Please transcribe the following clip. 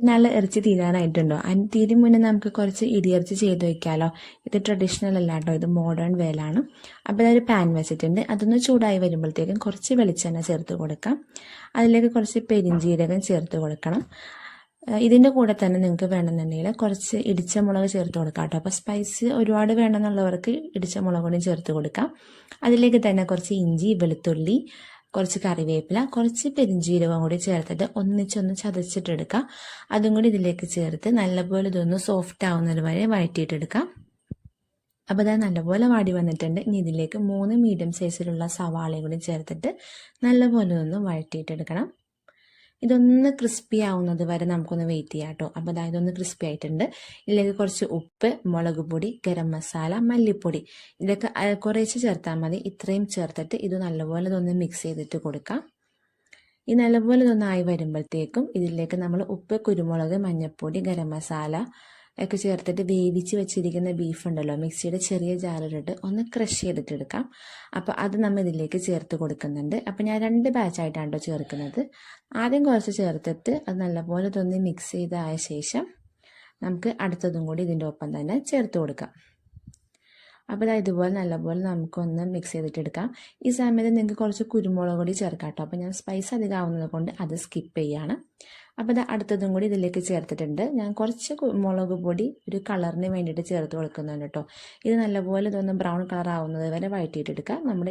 നല്ല ഇറച്ചി തീരാനായിട്ടുണ്ടോ? അതിന് തീരും മുന്നേ നമുക്ക് കുറച്ച് ഇടിയിറച്ചി ചെയ്ത് വെക്കാമല്ലോ. ഇത് ട്രഡീഷണൽ അല്ല കേട്ടോ, ഇത് മോഡേൺ വേലാണ്. അപ്പോൾ അതൊരു പാൻ വെച്ചിട്ടുണ്ട്. അതൊന്ന് ചൂടായി വരുമ്പോഴത്തേക്കും കുറച്ച് വെളിച്ചെണ്ണ ചേർത്ത് കൊടുക്കാം. അതിലേക്ക് കുറച്ച് പെരിഞ്ജീരകം ചേർത്ത് കൊടുക്കണം. ഇതിൻ്റെ കൂടെ തന്നെ നിങ്ങൾക്ക് വേണമെന്നുണ്ടെങ്കിൽ കുറച്ച് ഇടിച്ച മുളക് ചേർത്ത് കൊടുക്കാം കേട്ടോ. അപ്പോൾ സ്പൈസ് ഒരുപാട് വേണമെന്നുള്ളവർക്ക് ഇടിച്ച മുളക് കൂടി ചേർത്ത് കൊടുക്കാം. അതിലേക്ക് തന്നെ കുറച്ച് ഇഞ്ചി, വെളുത്തുള്ളി, കുറച്ച് കറിവേപ്പില, കുറച്ച് പെരിഞ്ജീരകം കൂടി ചേർത്തിട്ട് ഒന്നിച്ചൊന്ന് ചതച്ചിട്ടെടുക്കാം. അതും കൂടി ഇതിലേക്ക് ചേർത്ത് നല്ലപോലെ ഇതൊന്ന് സോഫ്റ്റ് ആവുന്നത് വരെ വഴറ്റിയിട്ടെടുക്കാം. അപ്പോൾ അത് നല്ലപോലെ വാടി വന്നിട്ടുണ്ട്. ഇനി ഇതിലേക്ക് 3 മീഡിയം സൈസിലുള്ള സവാളയും കൂടി ചേർത്തിട്ട് നല്ലപോലെ ഒന്ന് വഴറ്റിയിട്ടെടുക്കണം. ഇതൊന്ന് ക്രിസ്പി ആവുന്നത് വരെ നമുക്കൊന്ന് വെയിറ്റ് ചെയ്യാം കേട്ടോ. അപ്പോൾ അതായത് ഒന്ന് ക്രിസ്പി ആയിട്ടുണ്ട്. ഇതിലേക്ക് കുറച്ച് ഉപ്പ്, മുളക് പൊടി, ഗരം മസാല, മല്ലിപ്പൊടി ഇതൊക്കെ കുറേശ്ശെ ചേർത്താൽ മതി. ഇത്രയും ചേർത്തിട്ട് ഇത് നല്ലപോലെ ഇതൊന്ന് മിക്സ് ചെയ്തിട്ട് കൊടുക്കാം. ഈ നല്ലപോലെ ഇതൊന്നായി വരുമ്പോഴത്തേക്കും ഇതിലേക്ക് നമ്മൾ ഉപ്പ്, കുരുമുളക്, മഞ്ഞൾപ്പൊടി, ഗരം മസാല ഒക്കെ ചേർത്തിട്ട് വേവിച്ച് വെച്ചിരിക്കുന്ന ബീഫ് ഉണ്ടല്ലോ, മിക്സിയുടെ ചെറിയ ജാറിലിട്ട് ഒന്ന് ക്രഷ് ചെയ്തിട്ടെടുക്കാം. അപ്പോൾ അത് നമ്മൾ ഇതിലേക്ക് ചേർത്ത് കൊടുക്കുന്നുണ്ട്. അപ്പോൾ ഞാൻ 2 ബാച്ചായിട്ടാണ് കേട്ടോ ചേർക്കുന്നത്. ആദ്യം കുറച്ച് ചേർത്തിട്ട് അത് നല്ലപോലെ ഇതൊന്ന് മിക്സ് ചെയ്തായ ശേഷം നമുക്ക് അടുത്തതും കൂടി ഇതിൻ്റെ ഒപ്പം തന്നെ ചേർത്ത് കൊടുക്കാം. അപ്പോൾ ഇതുപോലെ നല്ലപോലെ നമുക്കൊന്ന് മിക്സ് ചെയ്തിട്ടെടുക്കാം. ഈ സമയത്ത് നിങ്ങൾക്ക് കുറച്ച് കുരുമുളക് പൊടി ചേർക്കാം കേട്ടോ. അപ്പോൾ ഞാൻ സ്പൈസ് അധികം ആവുന്നത് കൊണ്ട് അത് സ്കിപ്പ് ചെയ്യാണ്. അപ്പോൾ അടുത്തതും കൂടി ഇതിലേക്ക് ചേർത്തിട്ടുണ്ട്. ഞാൻ കുറച്ച് മുളക് പൊടി ഒരു കളറിന് വേണ്ടിയിട്ട് ചേർത്ത് കൊടുക്കുന്നുണ്ട് കേട്ടോ. ഇത് നല്ലപോലെ ഇതൊന്ന് ബ്രൗൺ കളർ ആവുന്നത് വരെ വഴറ്റിയിട്ടെടുക്കാം. നമ്മുടെ